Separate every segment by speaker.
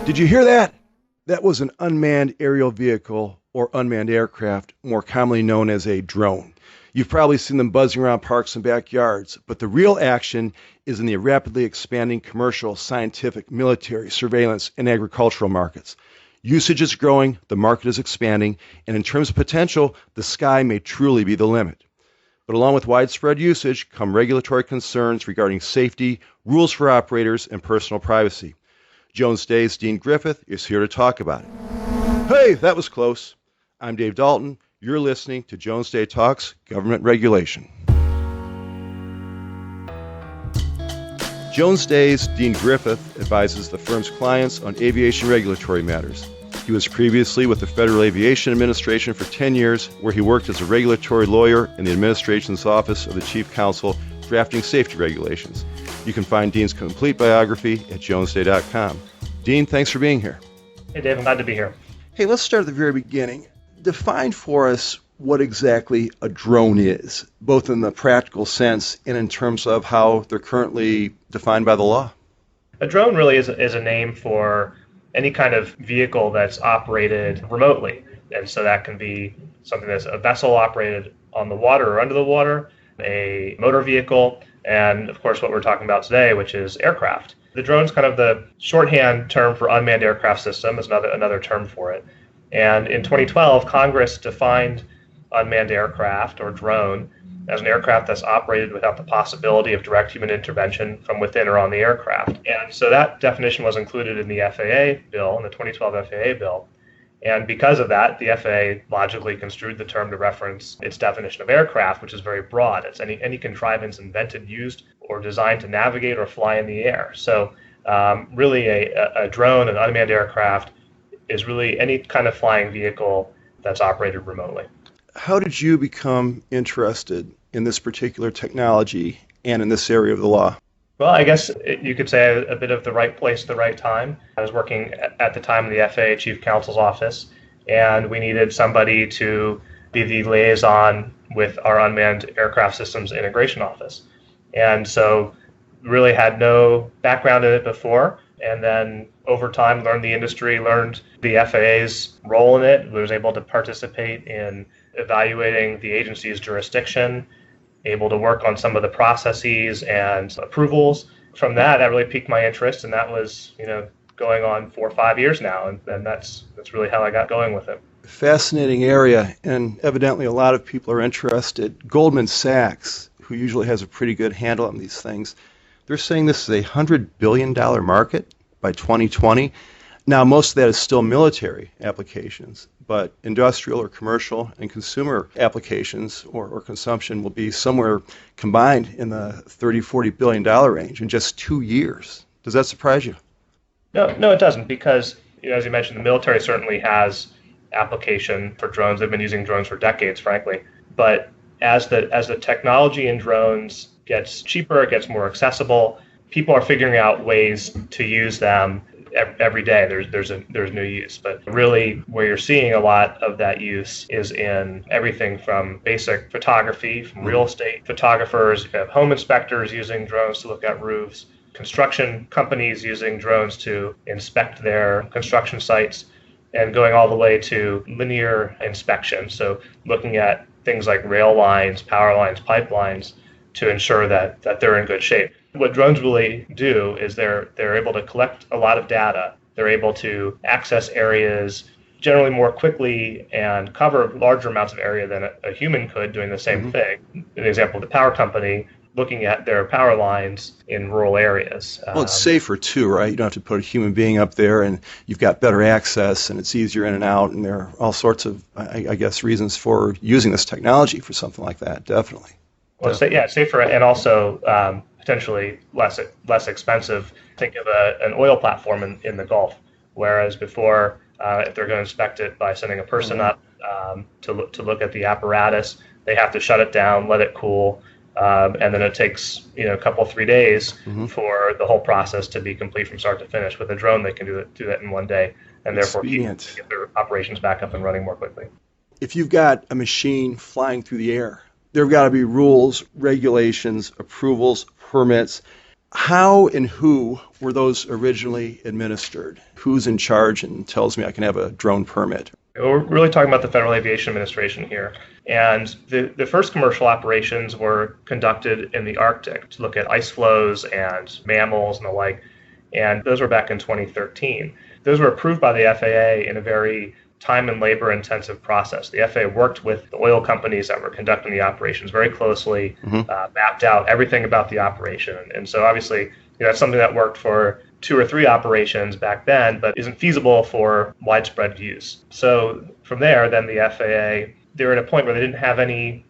Speaker 1: Did you hear that? That was an unmanned aerial vehicle or unmanned aircraft, more commonly known as a drone. You've probably seen them buzzing around parks and backyards, but the real action is in the rapidly expanding commercial, scientific, military, surveillance, and agricultural markets. Usage is growing, the market is expanding, and in terms of potential, the sky may truly be the limit. But along with widespread usage come regulatory concerns regarding safety, rules for operators, and personal privacy. Jones Day's Dean Griffith is here to talk about it. Hey, that was close. I'm Dave Dalton. You're listening to Jones Day Talks Government Regulation. Jones Day's Dean Griffith advises the firm's clients on aviation regulatory matters. He was previously with the Federal Aviation Administration for 10 years, where he worked as a regulatory lawyer in the administration's Office of the Chief Counsel, drafting safety regulations. You can find Dean's complete biography at jonesday.com. Dean, thanks for being here.
Speaker 2: Hey, Dave, I'm glad to be here.
Speaker 1: Hey, let's start at the very beginning. Define for us what exactly a drone is, both in the practical sense and in terms of how they're currently defined by the law.
Speaker 2: A drone really is a name for any kind of vehicle that's operated remotely. And so that can be something that's a vessel operated on the water or under the water, a motor vehicle, and of course what we're talking about today, which is aircraft. The drone's kind of the shorthand term for unmanned aircraft system, is another term for it. And in 2012, Congress defined unmanned aircraft or drone as an aircraft that's operated without the possibility of direct human intervention from within or on the aircraft. And so that definition was included in the FAA bill, in the 2012 FAA bill. And because of that, the FAA logically construed the term to reference its definition of aircraft, which is very broad. It's any contrivance invented, used, or designed to navigate or fly in the air. So really a drone, an unmanned aircraft, is really any kind of flying vehicle that's operated remotely.
Speaker 1: How did you become interested in this particular technology and in this area of the law?
Speaker 2: Well, I guess you could say a bit of the right place, the right time. I was working at the time in the FAA Chief Counsel's office, and we needed somebody to be the liaison with our Unmanned Aircraft Systems Integration Office. And so really had no background in it before, and then over time learned the industry, learned the FAA's role in it, was able to participate in evaluating the agency's jurisdiction, able to work on some of the processes and approvals. From that really piqued my interest, and that was, going on 4 or 5 years now, and that's really how I got going with it.
Speaker 1: Fascinating area, and evidently a lot of people are interested. Goldman Sachs, who usually has a pretty good handle on these things, they're saying this is a $100 billion market by 2020. Now, most of that is still military applications, but industrial or commercial and consumer applications or consumption will be somewhere combined in the $30-40 billion range in just 2 years. Does that surprise you?
Speaker 2: No, it doesn't, because as you mentioned, the military certainly has application for drones. They've been using drones for decades, frankly. But as the technology in drones gets cheaper, it gets more accessible, people are figuring out ways to use them. Every day there's new use, but really where you're seeing a lot of that use is in everything from basic photography, from real estate photographers, you have home inspectors using drones to look at roofs, construction companies using drones to inspect their construction sites, and going all the way to linear inspection, so looking at things like rail lines, power lines, pipelines to ensure that they're in good shape. What drones really do is they're able to collect a lot of data. They're able to access areas generally more quickly and cover larger amounts of area than a human could doing the same thing. An example of the power company looking at their power lines in rural areas.
Speaker 1: Well, it's safer too, right? You don't have to put a human being up there, and you've got better access, and it's easier in and out, and there are all sorts of, I guess, reasons for using this technology for something like that, definitely.
Speaker 2: Well, it's safer and also potentially less expensive. Think of an oil platform in the Gulf, whereas before, if they're going to inspect it by sending a person up to look at the apparatus, they have to shut it down, let it cool, and then it takes a couple 3 days for the whole process to be complete from start to finish. With a drone, they can do that in 1 day, and therefore get their operations back up and running more quickly.
Speaker 1: If you've got a machine flying through the air, there have got to be rules, regulations, approvals, permits. How and who were those originally administered? Who's in charge and tells me I can have a drone permit?
Speaker 2: We're really talking about the Federal Aviation Administration here. And the first commercial operations were conducted in the Arctic to look at ice flows and mammals and the like. And those were back in 2013. Those were approved by the FAA in a very time and labor intensive process. The FAA worked with the oil companies that were conducting the operations very closely, mapped out everything about the operation. And so obviously, that's something that worked for 2 or 3 operations back then, but isn't feasible for widespread use. So from there, then the FAA, they were at a point where they didn't have any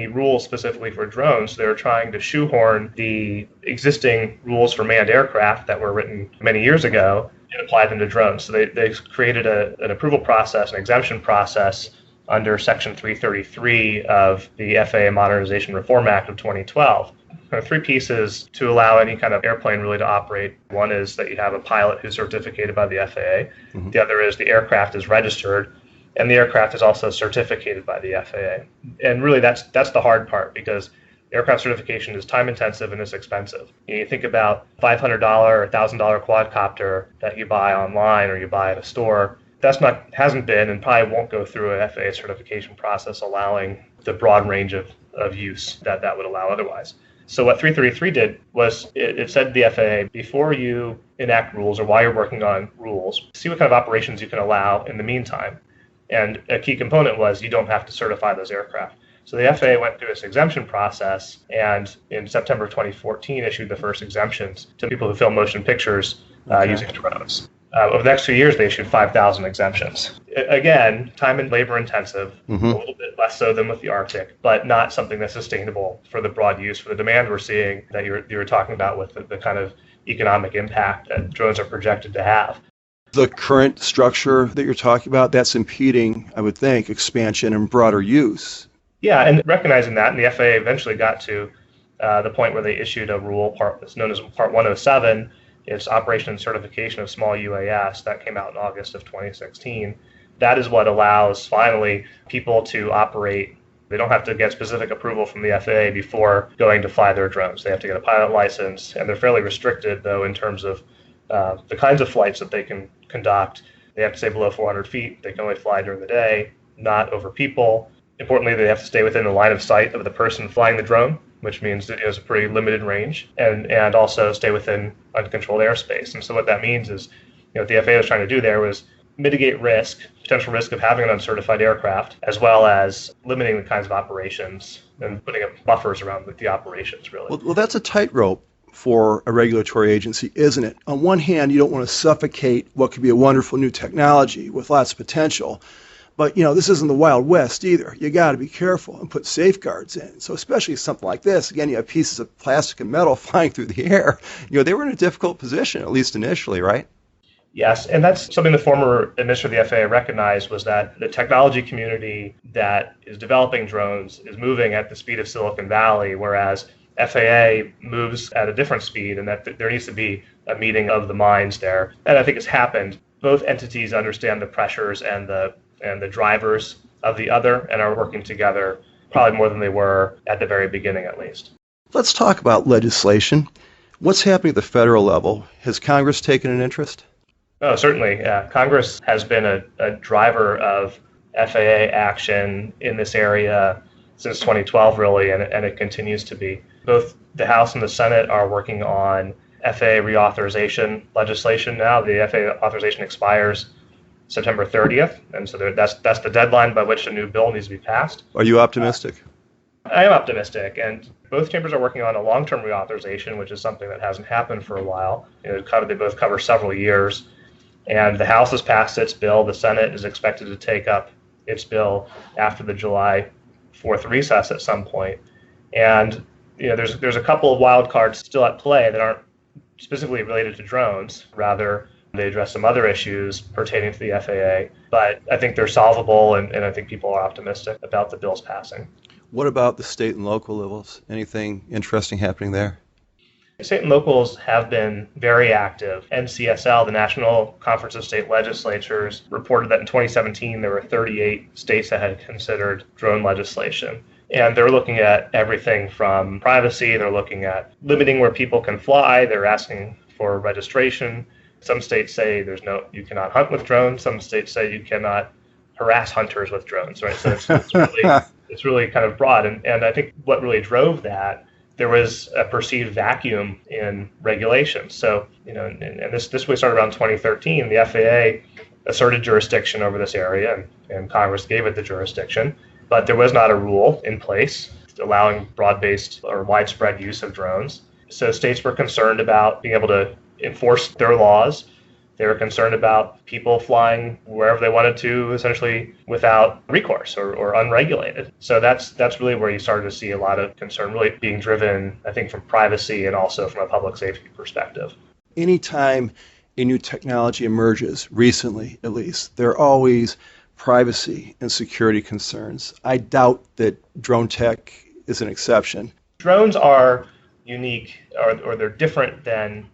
Speaker 2: rules specifically for drones. So they were trying to shoehorn the existing rules for manned aircraft that were written many years ago and apply them to drones. So they created an approval process, an exemption process under Section 333 of the FAA Modernization Reform Act of 2012. There are 3 pieces to allow any kind of airplane really to operate. One is that you have a pilot who's certificated by the FAA. The other is the aircraft is registered, and the aircraft is also certificated by the FAA. And really, that's the hard part, because aircraft certification is time intensive and it's expensive. You think about $500 or $1,000 quadcopter that you buy online or you buy at a store. Hasn't been and probably won't go through an FAA certification process allowing the broad range of use that would allow otherwise. So what 333 did was it said to the FAA, before you enact rules or while you're working on rules, see what kind of operations you can allow in the meantime. And a key component was you don't have to certify those aircraft. So the FAA went through this exemption process and in September 2014 issued the first exemptions to people who film motion pictures using drones. Over the next 2 years, they issued 5,000 exemptions. Again, time and labor intensive, a little bit less so than with the Arctic, but not something that's sustainable for the broad use, for the demand we're seeing that you were talking about with the kind of economic impact that drones are projected to have.
Speaker 1: The current structure that you're talking about, that's impeding, I would think, expansion and broader use.
Speaker 2: Yeah, and recognizing that, and the FAA eventually got to the point where they issued a rule, that's known as Part 107, it's Operation and Certification of Small UAS, that came out in August of 2016. That is what allows, finally, people to operate. They don't have to get specific approval from the FAA before going to fly their drones. They have to get a pilot license, and they're fairly restricted, though, in terms of the kinds of flights that they can conduct. They have to stay below 400 feet. They can only fly during the day, not over people. Importantly, they have to stay within the line of sight of the person flying the drone, which means that it has a pretty limited range, and also stay within uncontrolled airspace. And so what that means is, what the FAA was trying to do there was mitigate potential risk of having an uncertified aircraft, as well as limiting the kinds of operations and putting up buffers around the operations, really.
Speaker 1: Well, that's a tightrope for a regulatory agency, isn't it? On one hand, you don't want to suffocate what could be a wonderful new technology with lots of potential. But, this isn't the Wild West either. You got to be careful and put safeguards in. So especially something like this, again, you have pieces of plastic and metal flying through the air. They were in a difficult position, at least initially, right?
Speaker 2: Yes, and that's something the former administrator of the FAA recognized, was that the technology community that is developing drones is moving at the speed of Silicon Valley, whereas FAA moves at a different speed, and that there needs to be a meeting of the minds there. And I think it's happened. Both entities understand the pressures and the drivers of the other and are working together probably more than they were at the very beginning, at least.
Speaker 1: Let's talk about legislation. What's happening at the federal level? Has Congress taken an interest?
Speaker 2: Oh, certainly. Congress has been a driver of FAA action in this area since 2012, really, and it continues to be. Both the House and the Senate are working on FAA reauthorization legislation now. The FAA authorization expires September 30th, and so that's the deadline by which a new bill needs to be passed.
Speaker 1: Are you optimistic?
Speaker 2: I am optimistic, and both chambers are working on a long-term reauthorization, which is something that hasn't happened for a while. They both cover several years, and the House has passed its bill. The Senate is expected to take up its bill after the July 4th recess at some point, and there's a couple of wild cards still at play that aren't specifically related to drones. Rather, they address some other issues pertaining to the FAA, but I think they're solvable, and I think people are optimistic about the bill's passing.
Speaker 1: What about the state and local levels? Anything interesting happening there?
Speaker 2: State and locals have been very active. NCSL, the National Conference of State Legislatures, reported that in 2017 there were 38 states that had considered drone legislation. And they're looking at everything from privacy, they're looking at limiting where people can fly, they're asking for registration. Some states say you cannot hunt with drones. Some states say you cannot harass hunters with drones, right? So it's really kind of broad. And I think what really drove that, there was a perceived vacuum in regulations. So, and this really started around 2013. The FAA asserted jurisdiction over this area, and Congress gave it the jurisdiction. But there was not a rule in place allowing broad-based or widespread use of drones. So states were concerned about being able to enforce their laws. They were concerned about people flying wherever they wanted to, essentially without recourse or unregulated. So that's really where you started to see a lot of concern really being driven, I think, from privacy and also from a public safety perspective.
Speaker 1: Anytime a new technology emerges, recently at least, there are always privacy and security concerns. I doubt that drone tech is an exception.
Speaker 2: Drones are unique, or they're different than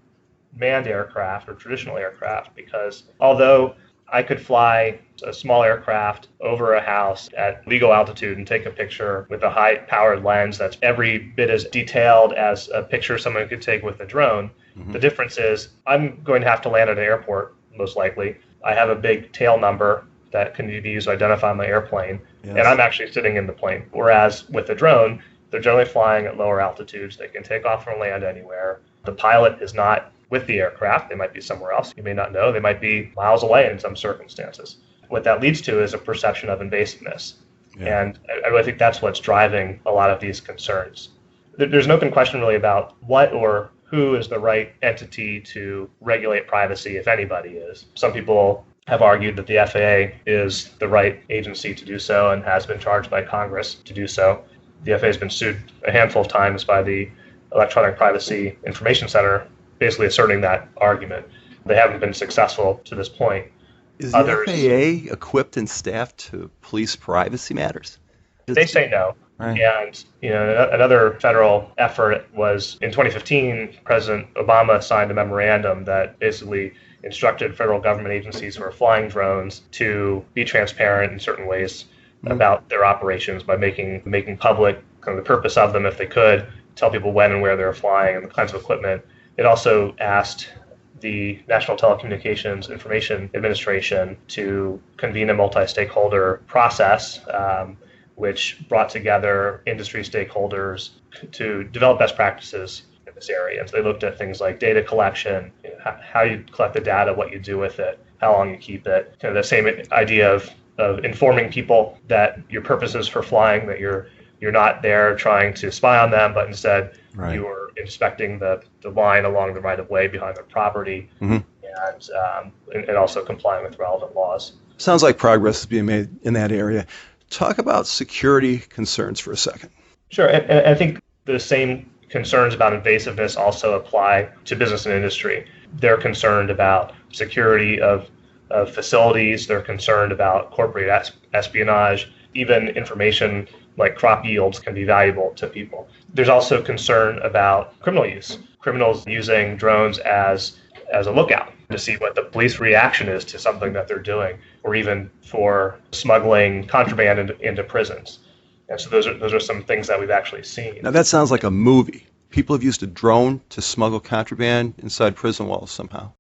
Speaker 2: manned aircraft or traditional aircraft, because although I could fly a small aircraft over a house at legal altitude and take a picture with a high-powered lens that's every bit as detailed as a picture someone could take with a drone, the difference is I'm going to have to land at an airport, most likely. I have a big tail number that can be used to identify my airplane, and I'm actually sitting in the plane. Whereas with the drone, they're generally flying at lower altitudes. They can take off and land anywhere. The pilot is not with the aircraft. They might be somewhere else. You may not know. They might be miles away in some circumstances. What that leads to is a perception of invasiveness. Yeah. And I really think that's what's driving a lot of these concerns. There's an open question really about what or who is the right entity to regulate privacy, if anybody is. Some people have argued that the FAA is the right agency to do so and has been charged by Congress to do so. The FAA has been sued a handful of times by the Electronic Privacy Information Center, basically asserting that argument. They haven't been successful to this point.
Speaker 3: Is the FAA equipped and staffed to police privacy matters?
Speaker 2: They say no.
Speaker 3: Right.
Speaker 2: And another federal effort was in 2015, President Obama signed a memorandum that basically instructed federal government agencies who are flying drones to be transparent in certain ways about their operations by making public kind of the purpose of them if they could, tell people when and where they're flying and the kinds of equipment. It also asked the National Telecommunications Information Administration to convene a multi-stakeholder process, which brought together industry stakeholders to develop best practices in this area. And so they looked at things like data collection, how you collect the data, what you do with it, how long you keep it. Kind of the same idea of informing people that your purpose is for flying, that you're not there trying to spy on them, but instead you are inspecting the line along the right of way behind their property, and also complying with relevant laws.
Speaker 1: Sounds like progress is being made in that area. Talk about security concerns for a second.
Speaker 2: Sure, and I think the same concerns about invasiveness also apply to business and industry. They're concerned about security of facilities. They're concerned about corporate espionage. Even information like crop yields can be valuable to people. There's also concern about criminal use. Criminals using drones as a lookout to see what the police reaction is to something that they're doing, or even for smuggling contraband into prisons. And so those are some things that we've actually seen.
Speaker 1: Now that sounds like a movie. People have used a drone to smuggle contraband inside prison walls somehow.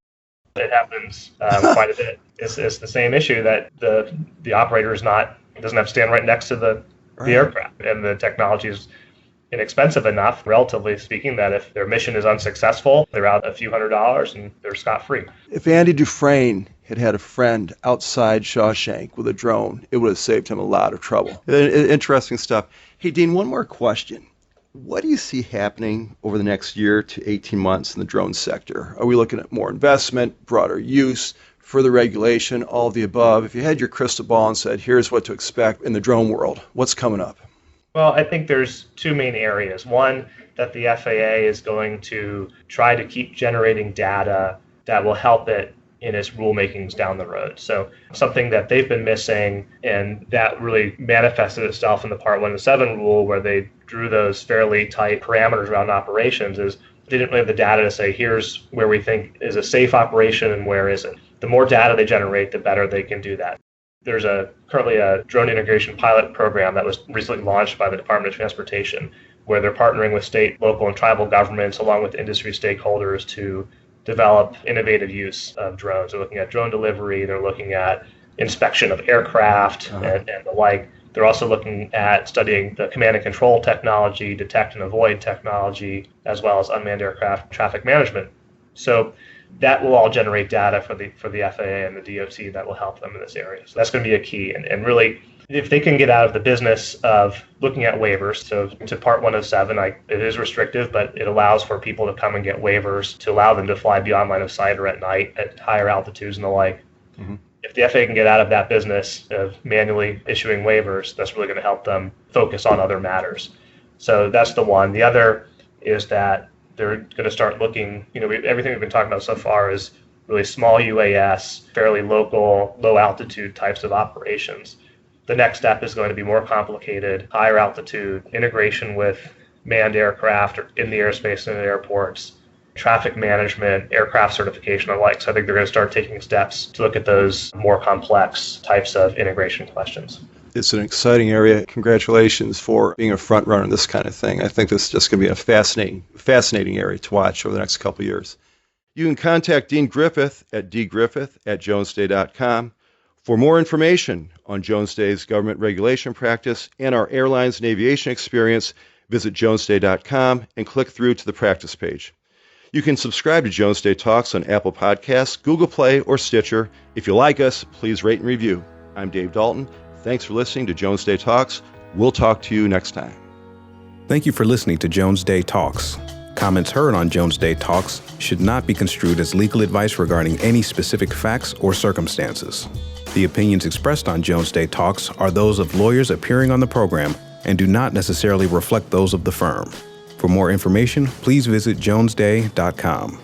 Speaker 2: It happens quite a bit. It's the same issue that the operator doesn't have to stand right next to the aircraft, and the technology is inexpensive enough, relatively speaking, that if their mission is unsuccessful, they're out a few $100s and they're scot-free.
Speaker 1: If Andy Dufresne had a friend outside Shawshank with a drone, it would have saved him a lot of trouble. Interesting stuff. Hey, Dean, one more question. What do you see happening over the next year to 18 months in the drone sector? Are we looking at more investment, broader use, further regulation, all of the above? If you had your crystal ball and said, here's what to expect in the drone world, what's coming up?
Speaker 2: Well, I think there's two main areas. One, that the FAA is going to try to keep generating data that will help it in its rulemakings down the road. So something that they've been missing, and that really manifested itself in the Part 107 rule, where they drew those fairly tight parameters around operations, is they didn't really have the data to say, here's where we think is a safe operation and where isn't. The more data they generate, the better they can do that. There's currently a drone integration pilot program that was recently launched by the Department of Transportation, where they're partnering with state, local, and tribal governments along with industry stakeholders to develop innovative use of drones. They're looking at drone delivery, they're looking at inspection of aircraft and the like. They're also looking at studying the command and control technology, detect and avoid technology, as well as unmanned aircraft traffic management. So that will all generate data for the FAA and the DOT that will help them in this area. So that's going to be a key. And really, if they can get out of the business of looking at waivers, so to Part 107, it is restrictive, but it allows for people to come and get waivers to allow them to fly beyond line of sight or at night at higher altitudes and the like. Mm-hmm. If the FAA can get out of that business of manually issuing waivers, that's really going to help them focus on other matters. So that's the one. The other is that they're going to start looking, everything we've been talking about so far is really small UAS, fairly local, low altitude types of operations. The next step is going to be more complicated, higher altitude, integration with manned aircraft or in the airspace and airports, traffic management, aircraft certification, and the like. So I think they're going to start taking steps to look at those more complex types of integration questions.
Speaker 1: It's an exciting area. Congratulations for being a front runner in this kind of thing. I think this is just going to be a fascinating area to watch over the next couple of years. You can contact Dean Griffith at dgriffith@jonesday.com for more information on Jones Day's government regulation practice and our airlines and aviation experience. Visit jonesday.com and click through to the practice page. You can subscribe to Jones Day Talks on Apple Podcasts, Google Play, or Stitcher. If you like us, please rate and review. I'm Dave Dalton. Thanks for listening to Jones Day Talks. We'll talk to you next time.
Speaker 4: Thank you for listening to Jones Day Talks. Comments heard on Jones Day Talks should not be construed as legal advice regarding any specific facts or circumstances. The opinions expressed on Jones Day Talks are those of lawyers appearing on the program and do not necessarily reflect those of the firm. For more information, please visit jonesday.com.